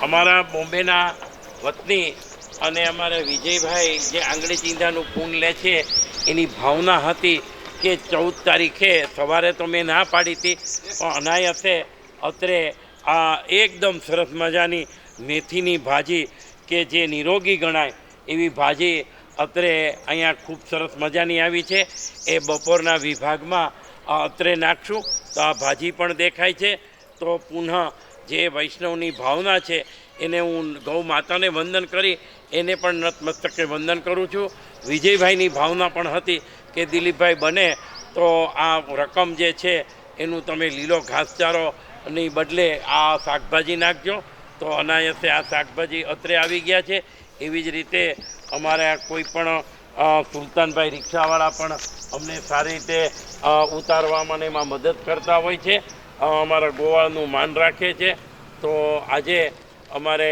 અમારા બોમ્બેના વતની અને અમારા વિજયભાઈ જે આંગળી ચીંધાનું પૂન લે છે એની ભાવના હતી કે 14 તારીખે સવારે તો મેં ના પાડી હતી, પણ અનાયાસે અત્રે આ એકદમ સરસ મજાની મેથીની ભાજી કે જે નિરોગી ગણાય એવી ભાજી અત્રે અહીંયા ખૂબ સરસ મજાની આવી છે. એ બપોરના વિભાગમાં અત્રે નાખશું તો આ ભાજી પણ દેખાય છે. તો પુનઃ જે વૈષ્ણવની ભાવના છે એને હું ગૌ માતાને વંદન કરી એને પણ નતમસ્તકે વંદન કરું છું. વિજયભાઈની ભાવના પણ હતી કે દિલીપભાઈ બને તો આ રકમ જે છે એનું તમે લીલો ઘાસચારોની બદલે આ શાકભાજી નાખજો. તો અનાયાસે આ શાકભાજી અત્રે આવી ગયા છે. એવી જ રીતે અમારા કોઈ પણ સુલતાનભાઈ રિક્ષાવાળા પણ અમને સારી રીતે ઉતારવામાં એમાં મદદ કરતા હોય છે, અમારા ગોવાળનું માન રાખે છે. તો આજે અમારે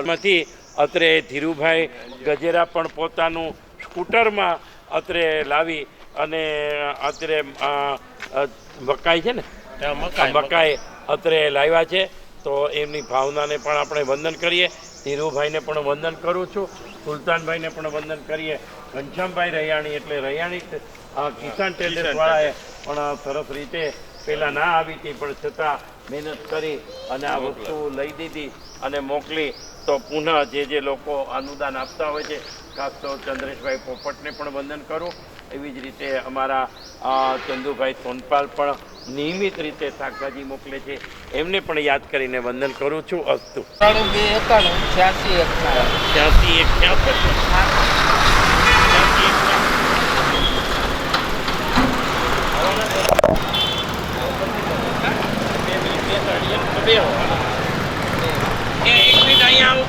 માંથી અત્રે ધીરુભાઈ ગજેરા પણ પોતાનું સ્કૂટરમાં અત્રે લાવી અને અત્રે મકાઈ છે ને મકાઈ અત્રે લાવ્યા છે. તો એમની ભાવનાને પણ આપણે વંદન કરીએ. ધીરુભાઈને પણ વંદન કરું છું, સુલતાનભાઈને પણ વંદન કરીએ. ઘનશ્યામભાઈ રૈયાણી એટલે રૈયાણી કિસાન ટેલેસવાળાએ પણ સરસ રીતે પહેલાં ના આવી હતી પણ છતાં મહેનત કરી અને આ વસ્તુ લઈ દીધી અને મોકલી. તો પુનઃ જે લોકો અનુદાન આપતા હોય છે, ખાસ તો ચંદ્રેશભાઈ પોપટને પણ વંદન કરું. એવી જ રીતે અમારા ચંદુભાઈ સોનપાલ પણ નિયમિત રીતે શાકભાજી મોકલે છે, એમને પણ યાદ કરીને વંદન કરું છું. અસ્તુ 88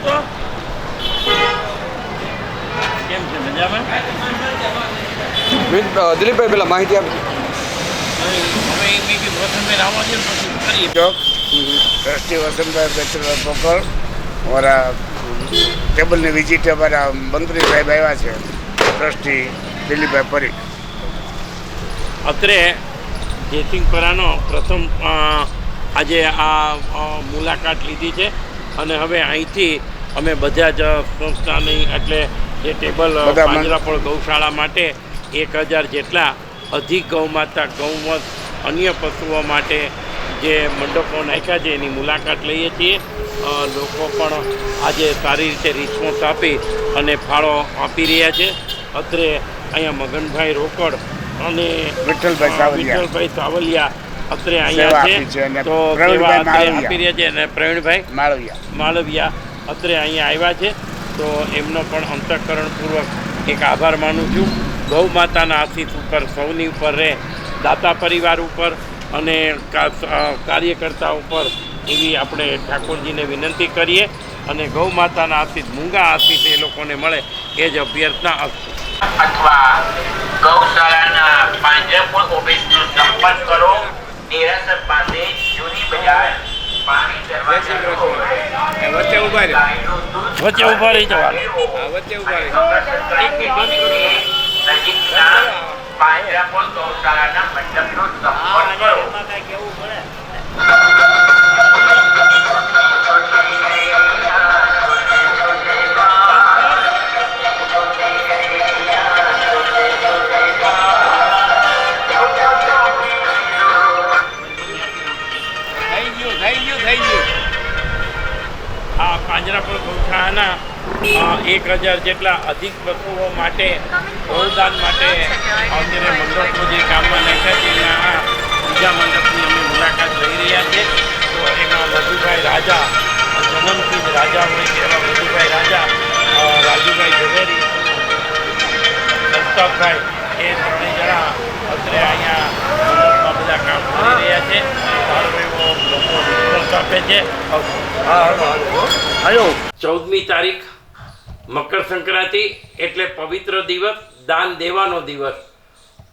તો કેમ છે મજામાં? દિલીપભાઈ પેલા માહિતી આપી. ट्रस्टी वसंत भाई पोकर और टेबल ने विजिट हमारा मंत्री साहब आया है, ट्रस्टी दिलीप भाई परीख. અત્રે જયસિંહપરાનો પ્રથમ આજે આ મુલાકાત લીધી છે અને હવે અહીંથી અમે બધા જ સંસ્થાની એટલે જે ટેબલ પાંજરાપોળ ગૌશાળા માટે 1000 જેટલા અધિક ગૌમાતા ગૌવંશ અન્ય પશુઓ માટે જે મંડપો નાખ્યા છે એની મુલાકાત લઈએ છીએ. લોકો પણ આજે સારી રીતે રિસ્પોન્સ આપી અને ફાળો આપી રહ્યા છે. અત્રે અહીંયા મગનભાઈ રોકડ અને વિઠ્ઠલભાઈ સાવલિયા અત્રે અહીંયા છે. તો સેવા આપી રહ્યા છે અને પ્રવીણભાઈ માળવિયા અત્રે અહીંયા આવ્યા છે. તો એમનો પણ અંતઃકરણપૂર્વક એક આભાર માનું છું. ગૌ માતાના આશીષ ઉપર સૌની ઉપર રહે, દાતા પરિવાર ઉપર અને કાર્યકર્તા ઉપર એવી આપણે ઠાકોરજીને વિનંતી કરીએ અને ગૌ માતાના આશીષ મૂંગા આશીષ એ લોકોને મળે એ જ અભ્યર્થના અથવા ગૌશાળાના પાંજરાપોળ ઓફિસનો સંપર્ક કરો. દેરાસર પાસે જૂની બજાર પાણી વચ્ચે ઉભા રહે, વચ્ચે ઉભા રહી જવા વચ્ચે ઉભા રહે. નજીકના પાંજરાપોળ ગૌશાળાના મંડપનો સંપર્ક કરો. આ પાંજરાપોળ ગૌશાળાના 1000 જેટલા અધિક પશુઓ માટે ગૌદાન માટે અત્યારે મંડપો જે કામમાં નાખ્યા છે એના બીજા મંડપની અમે મુલાકાત લઈ રહ્યા છે. તો એમાં મધુભાઈ રાજા, જન્મથી જ રાજા હોય તેવા મધુભાઈ રાજા, રાજુભાઈ ઝવેરી, દસ્તકભાઈ એ ત્રણેય જણા અત્યારે અહીંયા મંડપમાં બધા કામ કરી રહ્યા છે. સારો એવો લોકો રિસ્પોન્સ આપે છે. 14મી તારીખ મકર સંક્રાંતિ એટલે પવિત્ર દિવસ, દાન દેવાનો દિવસ.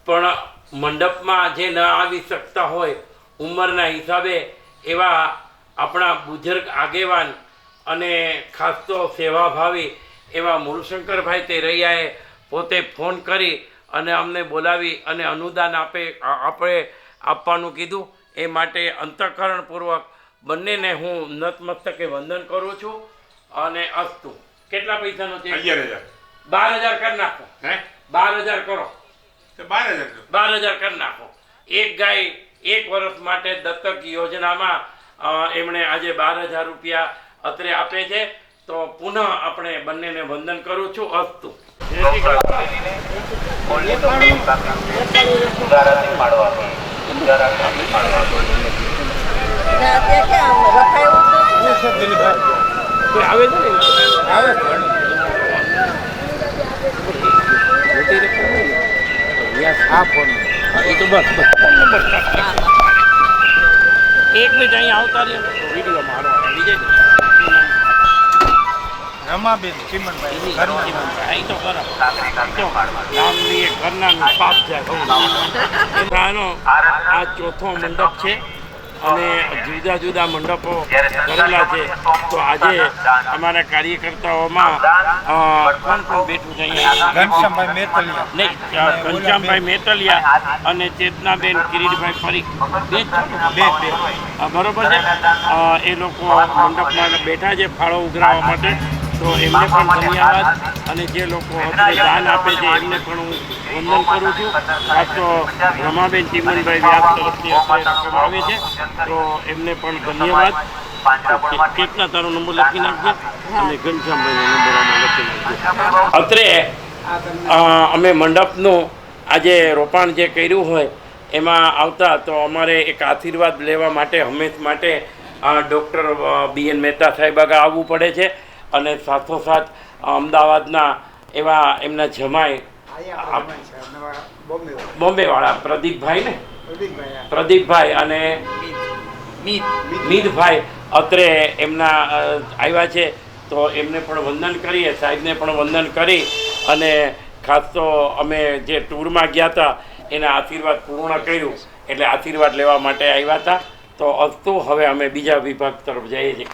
પણ મંડપમાં જે ન આવી શકતા હોય ઉંમરના હિસાબે એવા આપણા બુઝુર્ગ આગેવાન અને ખાસ તો સેવાભાવી એવા મૂળશંકરભાઈ તેરૈયાએ પોતે ફોન કરી અને અમને બોલાવી અને અનુદાન આપણે આપવાનું કીધું. એ માટે અંતઃકરણપૂર્વક બંનેને હું નતમસ્તકે વંદન કરું છું. અને અસ્તુ કેટલા પૈસાનો ચેક? 11,000. 12,000 કરી નાખો. હે 12,000 કરો. તો 12,000. 12,000 કરી નાખો. એક ગાય 1 વર્ષ માટે દત્તક યોજનામાં એમણે આજે 12,000 રૂપિયા અત્રે આપે છે. તો પુનઃ આપણે બંનેને વંદન કરું છું. અસ્તુ. આવે છે ને? આવે આ ફોન એ તો બસ એક મિનિટ અહીંયા આવતા રહે વિડીયો મારો આવી જાય. રમાબેન ચીમનભાઈ અહીં તો કરો ગામની એક ઘરના પાપ જાય. આ ચોથો મંડપ છે અને જુદા જુદા મંડપો કરેલા છે. તો આજે અમારા કાર્યકર્તાઓમાં કોણ કોણ બેઠું છે અહીંયા? ઘનશ્યામભાઈ મેતલિયા નહીં, ઘનશ્યામભાઈ મેતલિયા અને ચેતનાબેન કિરીટભાઈ પરીખ બે જ છે ને? બે બરોબર છે. એ લોકો મંડપમાં બેઠા છે ફાળો ઉઘરાવવા માટે. તો એમને પણ ધન્યવાદ. અને જે લોકો અત્રે દાન આપે છે એમને પણ હું વંદન કરું છું. ખાસ તો રમાબેન ચીમનભાઈ વ્યાસ તરફથી અત્રે રકમ આવે છે તો એમને પણ ધન્યવાદ. કેટલા તારો નંબર લખી નાખજે અને ઘનશ્યામભાઈનો નંબર આમાં લખી નાખજે. અત્રે અમે મંડપનું આજે રોપાણ જે કર્યું હોય એમાં આવતા તો અમારે એક આશીર્વાદ લેવા માટે હંમેશ માટે ડૉક્ટર BN મહેતા સાહેબ આગળ આવવું પડે છે. અને સાથોસાથ અમદાવાદના એવા એમના જમાઈ બોમ્બેવાળા પ્રદીપભાઈ ને પ્રદીપભાઈ અને મીતભાઈ અત્રે એમના આવ્યા છે. તો એમને પણ વંદન કરીએ, સાહેબને પણ વંદન કરી અને ખાસ તો અમે જે ટૂરમાં ગયા હતા એના આશીર્વાદ પૂર્ણ કર્યું એટલે આશીર્વાદ લેવા માટે આવ્યા હતા. તો અસ્તુ હવે અમે બીજા વિભાગ તરફ જઈએ છીએ.